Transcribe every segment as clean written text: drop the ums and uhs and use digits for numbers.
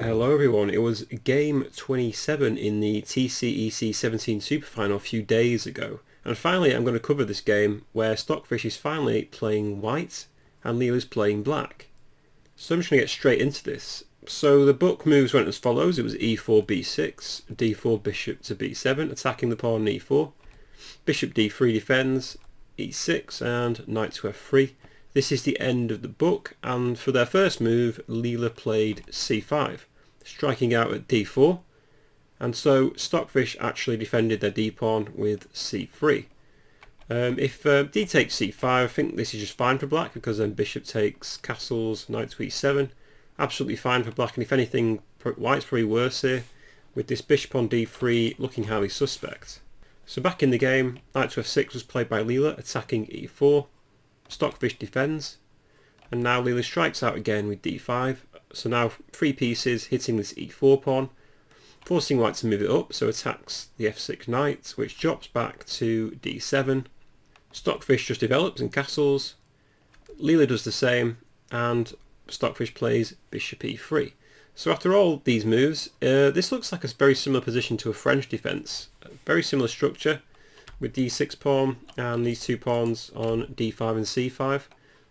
Hello everyone, it was game 27 in the TCEC 17 Superfinal a few days ago, and finally I'm going to cover this game where Stockfish is finally playing white and Leela is playing black. So I'm just going to get straight into this. So the book moves went as follows. It was e4 b6, d4 bishop to b7, attacking the pawn e4, bishop d3 defends, e6 and knight to f3. This is the end of the book, and for their first move Leela played c5, striking out at d4, and so Stockfish actually defended their d-pawn with c3. If d takes c5, I think this is just fine for black, because then bishop takes castles, knight to e7, absolutely fine for black, and if anything white's probably worse here, with this bishop on d3 looking highly suspect. So back in the game, knight to f6 was played by Leela, attacking e4, Stockfish defends, and now Leela strikes out again with d5, so now three pieces hitting this e4 pawn, forcing white to move it up, so attacks the f6 knight, which drops back to d7. Stockfish just develops and castles, Leela does the same, and Stockfish plays bishop e3. So after all these moves, this looks like a very similar position to a French defence, very similar structure, with d6 pawn and these two pawns on d5 and c5,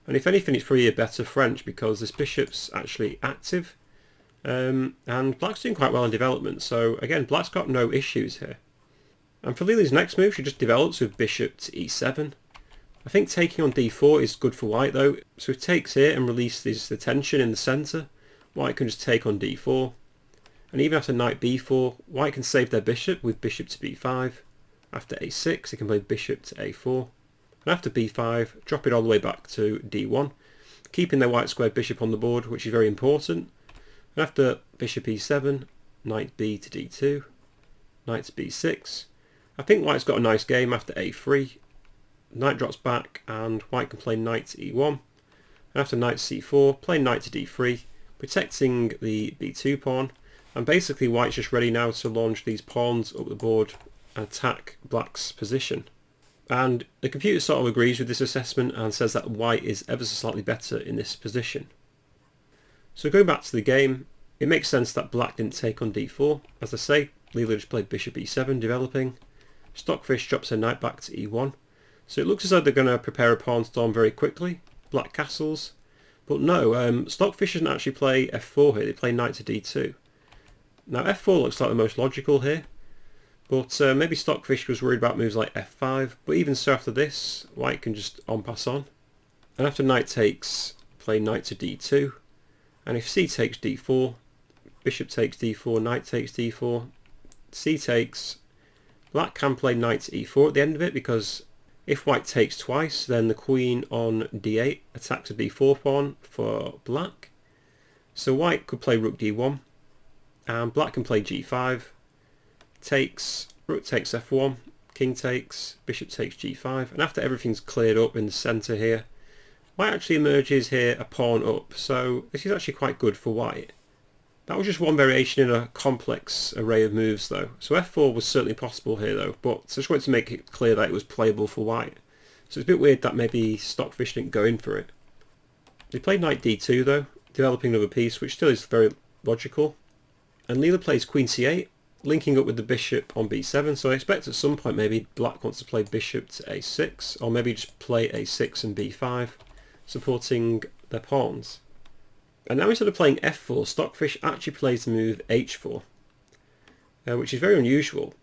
and if anything it's probably a better French because this bishop's actually active, and black's doing quite well in development, so again black's got no issues here. And for Leela's next move, she just develops with bishop to e7. I think taking on d4 is good for white though, so if it takes here and releases the tension in the centre, white can just take on d4, and even after knight b4 white can save their bishop with bishop to b5. After a6 they can play bishop to a4, and after b5 drop it all the way back to d1, keeping their white squared bishop on the board, which is very important. And after bishop e7, knight b to d2, knight to b6. I think white's got a nice game after a3, knight drops back and white can play knight to e1, and after knight c4 play knight to d3, protecting the b2 pawn, and basically white's just ready now to launch these pawns up the board and attack black's position. And the computer sort of agrees with this assessment and says that white is ever so slightly better in this position. So going back to the game, it makes sense that black didn't take on d4. As I say, Leela just played bishop e7 developing, Stockfish drops her knight back to e1, so it looks as though they're going to prepare a pawn storm very quickly, black castles, but no, Stockfish doesn't actually play f4 here, they play knight to d2. Now f4 looks like the most logical here, but maybe Stockfish was worried about moves like f5, but even so after this, white can just en passant. And after knight takes, play knight to d2, and if c takes d4, bishop takes d4, knight takes d4, c takes, black can play knight to e4 at the end of it, because if white takes twice, then the queen on d8 attacks a d4 pawn for black. So white could play rook d1, and black can play g5, takes, rook takes f1, king takes, bishop takes g5, and after everything's cleared up in the centre here, white actually emerges here a pawn up, so this is actually quite good for white. That was just one variation in a complex array of moves though, so f4 was certainly possible here though, but I just wanted to make it clear that it was playable for white. So it's a bit weird that maybe Stockfish didn't go in for it. They played knight d2 though, developing another piece, which still is very logical, and Leela plays queen c8, linking up with the bishop on b7, so I expect at some point maybe black wants to play bishop to a6, or maybe just play a6 and b5, supporting their pawns. And now instead of playing f4, Stockfish actually plays the move h4, which is very unusual.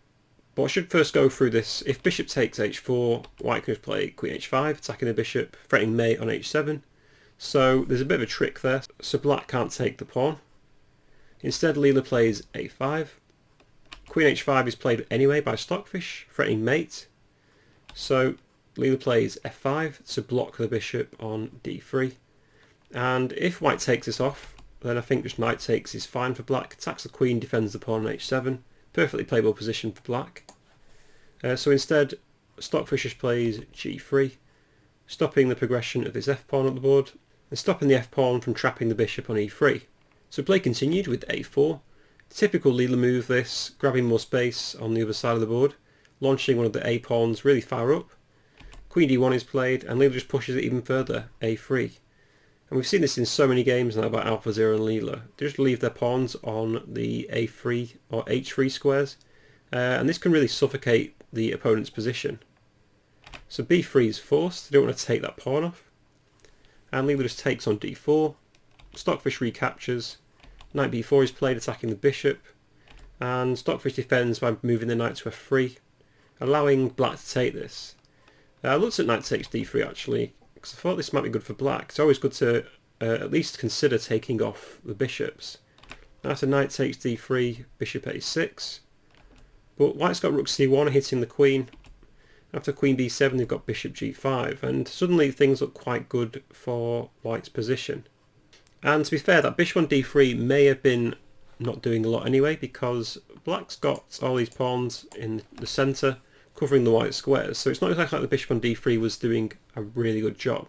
But I should first go through this. If bishop takes h4, white can just play queen h5, attacking the bishop, threatening mate on h7. So there's a bit of a trick there, so black can't take the pawn. Instead Leela plays a5. Queen h5 is played anyway by Stockfish, threatening mate. So Leela plays f5 to block the bishop on d3. And if white takes this off, then I think just knight takes is fine for black. Attacks the queen, defends the pawn on h7. Perfectly playable position for black. So instead, Stockfish just plays g3, stopping the progression of this f-pawn on the board, and stopping the f-pawn from trapping the bishop on e3. So play continued with a4. Typical Leela move this, grabbing more space on the other side of the board, launching one of the a-pawns really far up. Queen d1 is played, and Leela just pushes it even further, a3. And we've seen this in so many games now about LCZero and Leela. They just leave their pawns on the A3 or H3 squares, and this can really suffocate the opponent's position. So B3 is forced, they don't want to take that pawn off. And Leela just takes on D4, Stockfish recaptures, Knight B4 is played attacking the bishop, and Stockfish defends by moving the knight to F3, allowing black to take this. I looked at knight takes D3 actually, because I thought this might be good for black. It's always good to at least consider taking off the bishops. After knight takes D3, bishop A6, but white's got rook C1 hitting the queen. After queen B7 they've got bishop G5, and suddenly things look quite good for white's position. And to be fair, that bishop on D3 may have been not doing a lot anyway, because black's got all these pawns in the centre covering the white squares, so it's not exactly like the bishop on D3 was doing a really good job.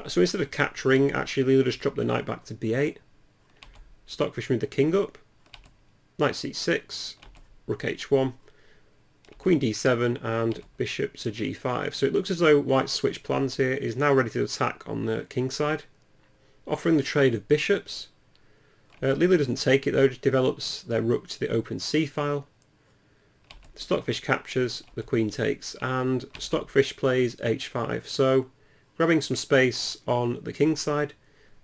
So instead of capturing, actually Leela just dropped the knight back to B8, Stockfish moved the king up, knight C6, rook H1, queen D7 and bishop to G5. So it looks as though white's switch plans here is now ready to attack on the king side, offering the trade of bishops. Leela doesn't take it though, just develops their rook to the open C file. Stockfish captures, the queen takes, and Stockfish plays H5. So grabbing some space on the king side,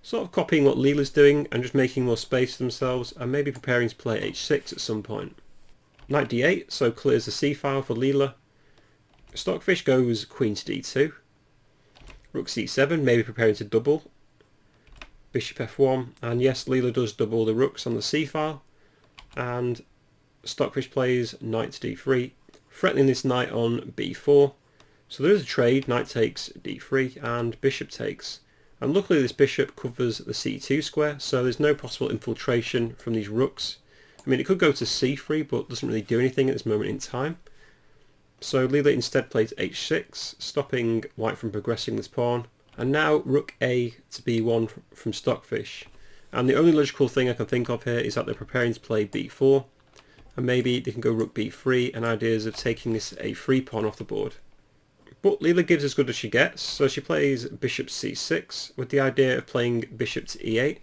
sort of copying what Leela's doing and just making more space for themselves, and maybe preparing to play H6 at some point. Knight D8, so clears the C file for Leela. Stockfish goes queen to D2. Rook C7, maybe preparing to double. Bishop F1, and yes, Leela does double the rooks on the C file, and Stockfish plays knight to D3, threatening this knight on B4. So there is a trade, knight takes D3 and bishop takes, and luckily this bishop covers the C2 square, so there's no possible infiltration from these rooks. I mean, it could go to C3 but doesn't really do anything at this moment in time. So Leela instead plays H6, stopping white from progressing this pawn. And now rook A to B1 from Stockfish. And the only logical thing I can think of here is that they're preparing to play B4. And maybe they can go rook B3 and ideas of taking this A3 pawn off the board. But Leela gives as good as she gets, so she plays bishop C6 with the idea of playing bishop to E8.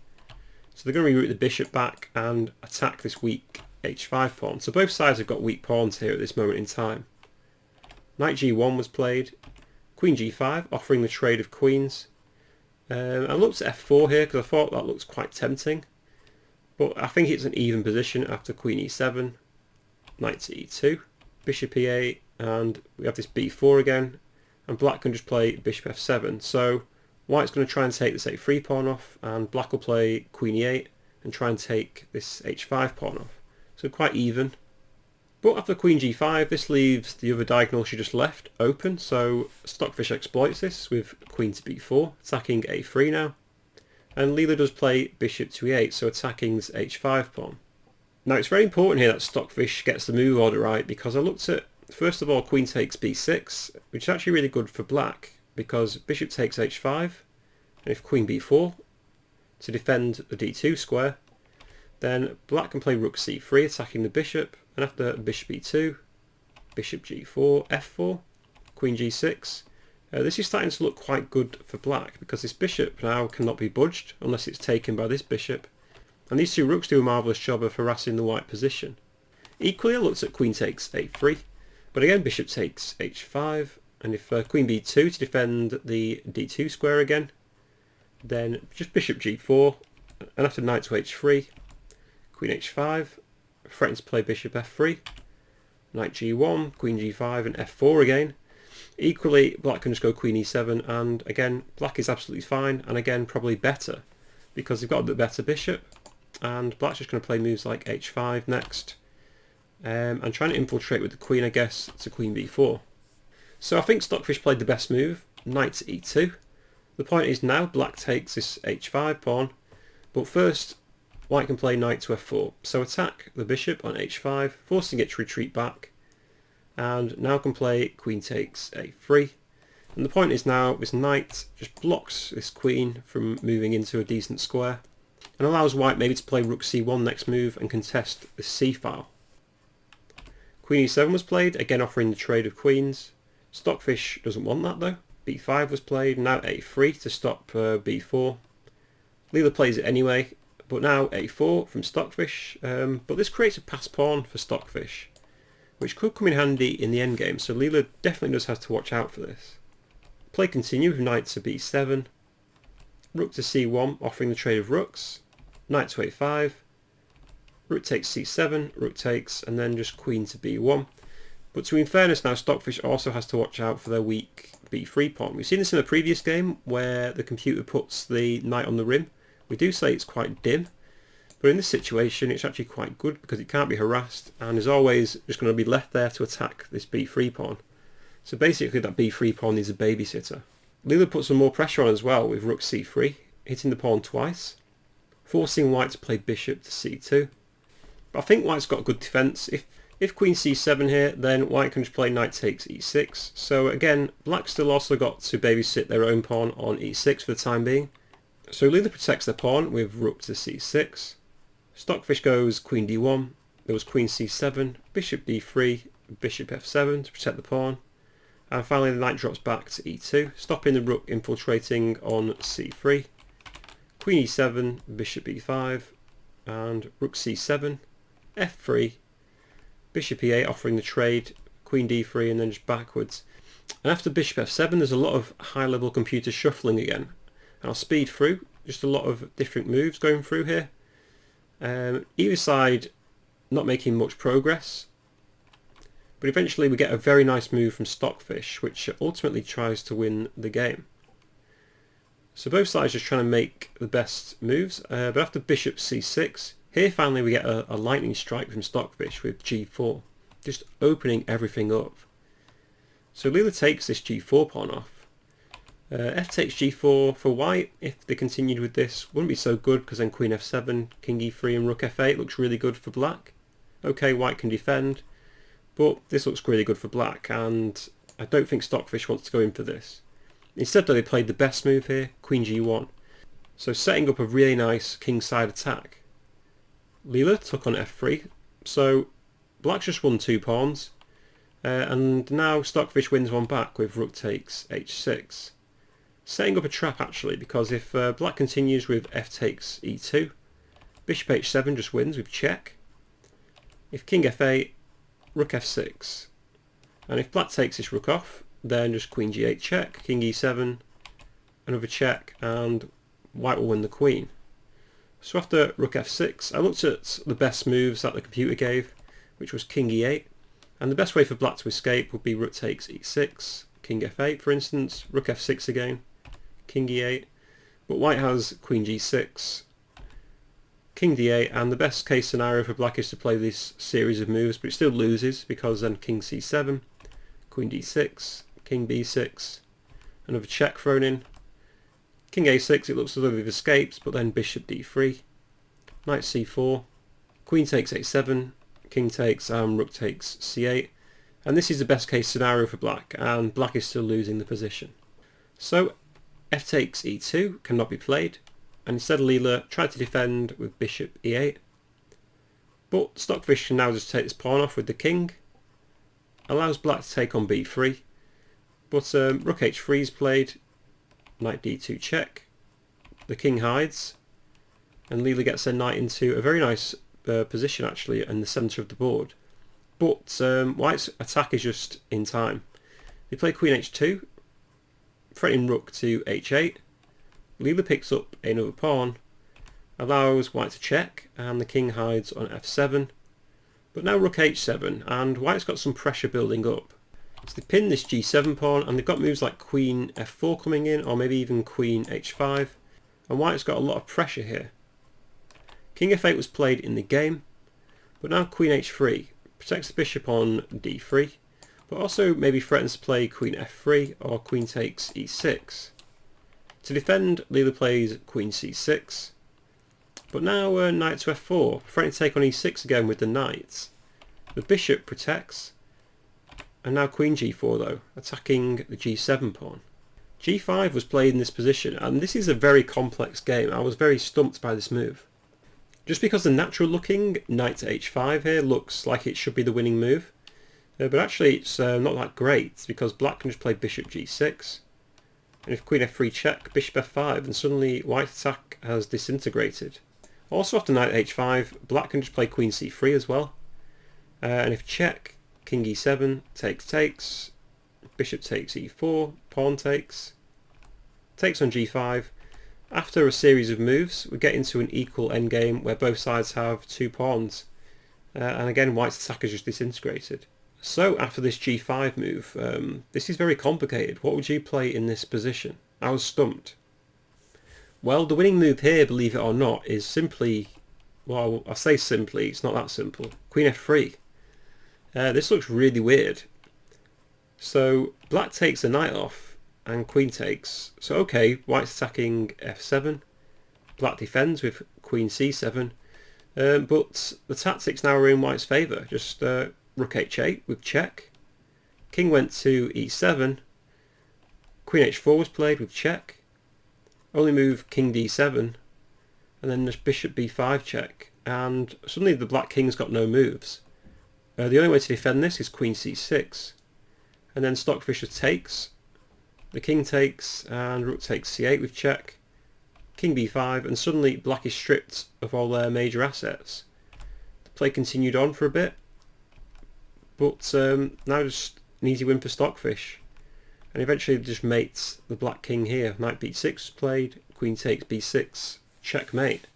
So they're going to reroute the bishop back and attack this weak H5 pawn. So both sides have got weak pawns here at this moment in time. Knight G1 was played, queen G5 offering the trade of queens. I looked at F4 here because I thought that looks quite tempting, but I think it's an even position after queen E7, knight to E2, bishop E8, and we have this B4 again, and black can just play bishop F7. So white's going to try and take this A3 pawn off, and black will play queen E8 and try and take this H5 pawn off. So quite even. But after queen G5, this leaves the other diagonal she just left open, so Stockfish exploits this with queen to B4, attacking A3 now. And Leela does play bishop to E8, so attacking this H5 pawn. Now it's very important here that Stockfish gets the move order right, because I looked at, first of all, queen takes B6, which is actually really good for black, because bishop takes H5, and if queen B4 to defend the D2 square, then black can play rook C3 attacking the bishop, and after bishop E2, bishop G4, F4, queen G6. This is starting to look quite good for black, because this bishop now cannot be budged unless it's taken by this bishop, and these two rooks do a marvellous job of harassing the white position. Equally I looked at queen takes A3, but again bishop takes H5, and if queen B2 to defend the D2 square again, then just bishop G4, and after knight to H3, queen H5, threatens to play bishop F3, knight G1, queen G5 and F4 again. Equally black can just go queen E7, and again black is absolutely fine, and again probably better because they've got a bit better bishop, and black's just going to play moves like H5 next, and trying to infiltrate with the queen, I guess, to queen B4. So I think Stockfish played the best move, knight to E2. The point is now black takes this H5 pawn, but first white can play knight to F4, so attack the bishop on H5, forcing it to retreat back, and now can play queen takes A3. And the point is now this knight just blocks this queen from moving into a decent square, and allows white maybe to play rook C1 next move and contest the C file. Queen E7 was played, again offering the trade of queens. Stockfish doesn't want that though. B5 was played, now A3 to stop B4. Leela plays it anyway, but now a4 from Stockfish, but this creates a pass pawn for Stockfish, which could come in handy in the endgame, so Leela definitely does have to watch out for this. Play continue with knight to b7, rook to c1 offering the trade of rooks, knight to a5, rook takes c7, rook takes, and then just queen to b1. But in fairness now, Stockfish also has to watch out for their weak b3 pawn. We've seen this in a previous game where the computer puts the knight on the rim. We do say it's quite dim, but in this situation it's actually quite good because it can't be harassed and is always just going to be left there to attack this b3 pawn. So basically that b3 pawn is a babysitter. Leela puts some more pressure on as well with rook c3, hitting the pawn twice, forcing white to play bishop to c2. But I think white's got good defence. If queen c7 here, then white can just play knight takes e6. So again, black's still also got to babysit their own pawn on e6 for the time being. So Leela protects their pawn with rook to c6. Stockfish goes queen d1. There was queen c7, bishop d3, bishop f7 to protect the pawn. And finally the knight drops back to e2, stopping the rook infiltrating on c3. Queen e7, bishop e5, and rook c7, f3, bishop e8 offering the trade, queen d3 and then just backwards. And after bishop f7 there's a lot of high level computer shuffling again. And I'll speed through, just a lot of different moves going through here. Either side not making much progress, but eventually we get a very nice move from Stockfish which ultimately tries to win the game. So both sides just trying to make the best moves, but after bishop c6, here finally we get a lightning strike from Stockfish with g4, just opening everything up. So Leela takes this g4 pawn off. F takes g4 for white. If they continued with this, wouldn't be so good because then queen f7, king e3 and rook f8 looks really good for black. Okay, white can defend, but this looks really good for black and I don't think Stockfish wants to go in for this. Instead though they played the best move here, queen g1. So setting up a really nice kingside attack. Leela took on f3, so black's just won 2 pawns, and now Stockfish wins one back with rook takes h6. Setting up a trap actually, because if black continues with f takes e2, bishop h7 just wins with check. If king f8, rook f6, and if black takes this rook off, then just queen g8 check, king e7, another check, and white will win the queen. So after rook f6, I looked at the best moves that the computer gave, which was king e8, and the best way for black to escape would be rook takes e6, king f8 for instance, rook f6 again, king e8, but white has queen g6, king d8, and the best case scenario for black is to play this series of moves, but it still loses because then king c7, queen d6, king b6, another check thrown in, king a6, it looks as though they've escaped, but then bishop d3, knight c4, queen takes a7, king takes and rook takes c8, and this is the best case scenario for black, and black is still losing the position. So f takes e2 cannot be played, and instead Leela tried to defend with bishop e8, but Stockfish can now just take this pawn off with the king, allows black to take on b3, but rook h3 is played, knight d2 check, the king hides, and Leela gets their knight into a very nice position actually in the centre of the board. But white's attack is just in time. They play queen h2, threatening rook to h8, Leela picks up another pawn, allows white to check, and the king hides on f7, but now rook h7, and white's got some pressure building up. So they pin this g7 pawn, and they've got moves like queen f4 coming in, or maybe even queen h5, and white's got a lot of pressure here. King f8 was played in the game, but now queen h3 protects the bishop on d3, but also maybe threatens to play queen f3 or queen takes e6. To defend, Leela plays queen c6, but now knight to f4, threatening to take on e6 again with the knights. The bishop protects, and now queen g4 though, attacking the g7 pawn. g5 was played in this position, and this is a very complex game. I was very stumped by this move. Just because the natural looking knight to h5 here looks like it should be the winning move, but actually it's not that great, because black can just play bishop g6, And if queen f3 check, bishop f5, and suddenly white attack has disintegrated. Also after knight h5, black can just play queen c3 as well. And if check, king e7, takes, bishop takes e4, pawn takes on g5. After a series of moves, we get into an equal endgame where both sides have 2 pawns. And again, white's attack is just disintegrated. So after this g5 move, this is very complicated. What would you play in this position? I was stumped. Well, the winning move here, believe it or not, is simply, well, I say simply, it's not that simple. Queen f3. This looks really weird. So black takes the knight off and queen takes. So okay, white's attacking f7. Black defends with queen c7. But the tactics now are in white's favour. Just rook h8 with check. King went to e7. Queen h4 was played with check. Only move king d7. And then just bishop b5 check. And suddenly the black king's got no moves. The only way to defend this is queen c6. And then Stockfish takes. The king takes and rook takes c8 with check. King b5, and suddenly black is stripped of all their major assets. The play continued on for a bit, but now just an easy win for Stockfish. And eventually just mates the black king here. Knight b6 was played, queen takes b6, checkmate.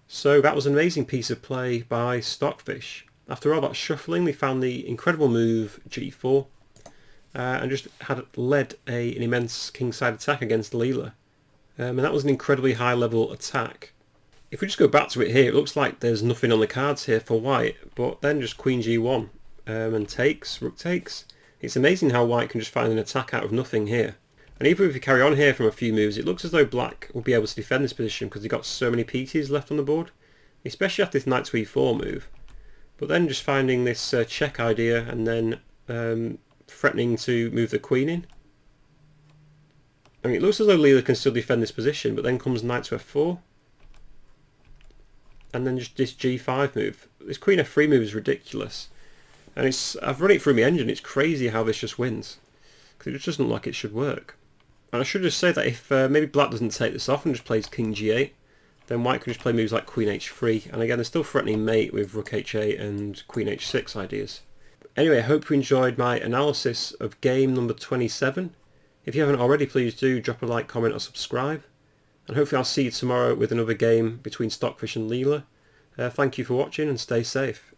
So that was an amazing piece of play by Stockfish. After all that shuffling, they found the incredible move g4 and just had led an immense kingside attack against Leela. And that was an incredibly high level attack. If we just go back to it here, it looks like there's nothing on the cards here for white, but then just queen g1 and takes, rook takes. It's amazing how white can just find an attack out of nothing here. And even if we carry on here from a few moves, it looks as though black will be able to defend this position because he got so many pieces left on the board, especially after this knight to e4 move. But then just finding this check idea and then threatening to move the queen in. I mean, it looks as though Leela can still defend this position, but then comes knight to f4. And then just this g5 move. This queen f3 move is ridiculous. And I've run it through my engine, it's crazy how this just wins. Because it just doesn't look like it should work. And I should just say that if maybe black doesn't take this off and just plays king g8, then white can just play moves like queen h3. And again, they're still threatening mate with rook h8 and queen h6 ideas. Anyway, I hope you enjoyed my analysis of game number 27. If you haven't already, please do drop a like, comment or subscribe. And hopefully I'll see you tomorrow with another game between Stockfish and Leela. Thank you for watching and stay safe.